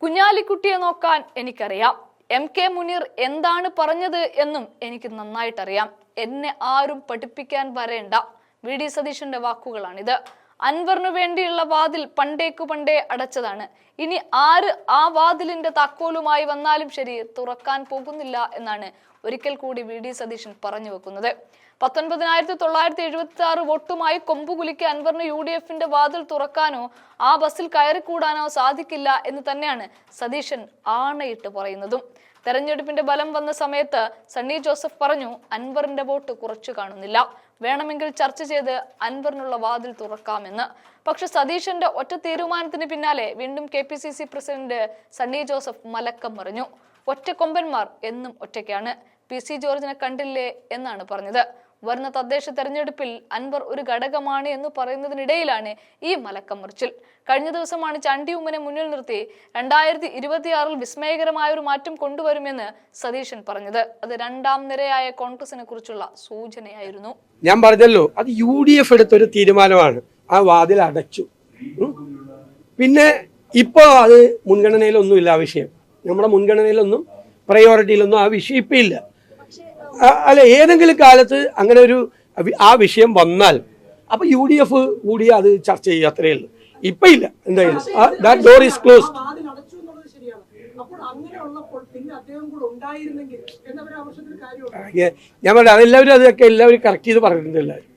കുഞ്ഞാലിക്കുട്ടിയെ നോക്കാൻ എനിക്കറിയാം. MK മുനീർ എന്താണ് പറഞ്ഞത് എന്നും എനിക്ക് നന്നായിട്ടറിയാം. എന്നെ ആരും പഠിപ്പിക്കാൻ വരേണ്ട. VD സതീശന്റെ വാക്കുകളാണിത്. അൻവറിനു വേണ്ടിയുള്ള വാതിൽ പണ്ടേ അടച്ചതാണ്. ഇനി ആര് ആ വാതിലിന്റെ താക്കോലുമായി വന്നാലും ശരി, തുറക്കാൻ പോകുന്നില്ല എന്നാണ് ഒരിക്കൽ കൂടി VD സതീശൻ പറഞ്ഞു വെക്കുന്നത്. 19,976 വോട്ടുമായി കൊമ്പുകുലുക്കി അൻവറിന് UDFന്റെ വാതിൽ തുറക്കാനോ ആ ബസ്സിൽ കയറിക്കൂടാനോ സാധിക്കില്ല എന്ന് തന്നെയാണ് സതീശൻ ആണയിട്ട് പറയുന്നതും. തെരഞ്ഞെടുപ്പിന്റെ ബലം വന്ന സമയത്ത് സണ്ണി ജോസഫ് പറഞ്ഞു, അൻവറിന്റെ വോട്ട് കുറച്ചു കാണുന്നില്ല, വേണമെങ്കിൽ ചർച്ച ചെയ്ത് അൻവറിനുള്ള വാതിൽ തുറക്കാമെന്ന്. പക്ഷെ സതീശന്റെ ഒറ്റ തീരുമാനത്തിന് പിന്നാലെ വീണ്ടും KPCC പ്രസിഡന്റ് സണ്ണി ജോസഫ് മലക്കം മറിഞ്ഞു. ഒറ്റ കൊമ്പന്മാർ എന്നും ഒറ്റയ്ക്കാണ്. PC ജോർജിനെ കണ്ടില്ലേ എന്നാണ് പറഞ്ഞത്. വരുന്ന തദ്ദേശ തെരഞ്ഞെടുപ്പിൽ അൻവർ ഒരു ഘടകമാണ് എന്ന് പറയുന്നതിനിടയിലാണ് ഈ മലക്കം മറിച്ചിൽ. കഴിഞ്ഞ ദിവസമാണ് ചാണ്ടി ഉമ്മനെ മുന്നിൽ നിർത്തി 2026 വിസ്മയകരമായ ഒരു മാറ്റം കൊണ്ടുവരുമെന്ന് സതീശൻ പറഞ്ഞത്. അത് രണ്ടാം നിരയായ കോൺഗ്രസിനെ കുറിച്ചുള്ള സൂചനയായിരുന്നു. ഞാൻ പറഞ്ഞല്ലോ, അത് UDF എടുത്തൊരു തീരുമാനമാണ്. ആ വാതിൽ അടച്ചു. പിന്നെ ഇപ്പോ അത് മുൻഗണനയിലൊന്നുമില്ല. ആ വിഷയം നമ്മുടെ മുൻഗണനയിലൊന്നും പ്രയോറിറ്റിയിലൊന്നും ആ വിഷയം ഇപ്പം ഇല്ല. അല്ല, ഏതെങ്കിലും കാലത്ത് അങ്ങനെ ഒരു ആ വിഷയം വന്നാൽ അപ്പൊ UDF കൂടി അത് ചർച്ച ചെയ്യുക, അത്രയേ ഉള്ളൂ. ഇപ്പൊ ഇല്ല. എന്തായാലും ദാറ്റ് ഡോർ ഈസ് ക്ലോസ്ഡ്. ഞാൻ പറഞ്ഞു, അതെല്ലാവരും അതൊക്കെ എല്ലാവരും കറക്റ്റ് ചെയ്ത് പറഞ്ഞിട്ടുണ്ട്. എല്ലാവരും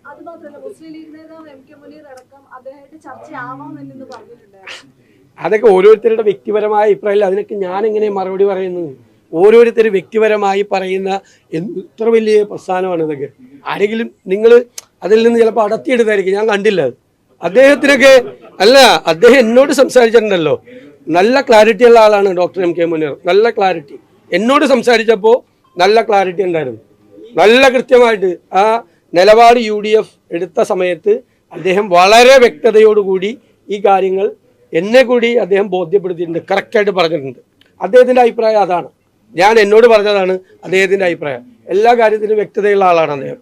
അതൊക്കെ ഓരോരുത്തരുടെ വ്യക്തിപരമായ അഭിപ്രായം. അതിനൊക്കെ ഞാൻ എങ്ങനെ മറുപടി പറയുന്നത്? ഓരോരുത്തർ വ്യക്തിപരമായി പറയുന്ന എത്ര വലിയ പ്രസ്ഥാനമാണ് ഇതൊക്കെ. ആരെങ്കിലും നിങ്ങൾ അതിൽ നിന്ന് ചിലപ്പോൾ അടത്തിയെടുത്തായിരിക്കും. ഞാൻ കണ്ടില്ല അത്. അദ്ദേഹത്തിനൊക്കെ അല്ല, അദ്ദേഹം എന്നോട് സംസാരിച്ചിട്ടുണ്ടല്ലോ. നല്ല ക്ലാരിറ്റി ഉള്ള ആളാണ് ഡോക്ടർ MK മുനീർ. നല്ല ക്ലാരിറ്റി. എന്നോട് സംസാരിച്ചപ്പോൾ നല്ല ക്ലാരിറ്റി ഉണ്ടായിരുന്നു. നല്ല കൃത്യമായിട്ട് ആ നിലപാട് UDF എടുത്ത സമയത്ത് അദ്ദേഹം വളരെ വ്യക്തതയോടുകൂടി ഈ കാര്യങ്ങൾ എന്നെ കൂടി അദ്ദേഹം ബോധ്യപ്പെടുത്തിയിട്ടുണ്ട്, കറക്റ്റായിട്ട് പറഞ്ഞിട്ടുണ്ട്. അദ്ദേഹത്തിൻ്റെ അഭിപ്രായം അതാണ്. ഞാൻ എന്നോട് പറഞ്ഞതാണ് അദ്ദേഹത്തിൻ്റെ അഭിപ്രായം. എല്ലാ കാര്യത്തിനും വ്യക്തതയുള്ള ആളാണ് അദ്ദേഹം.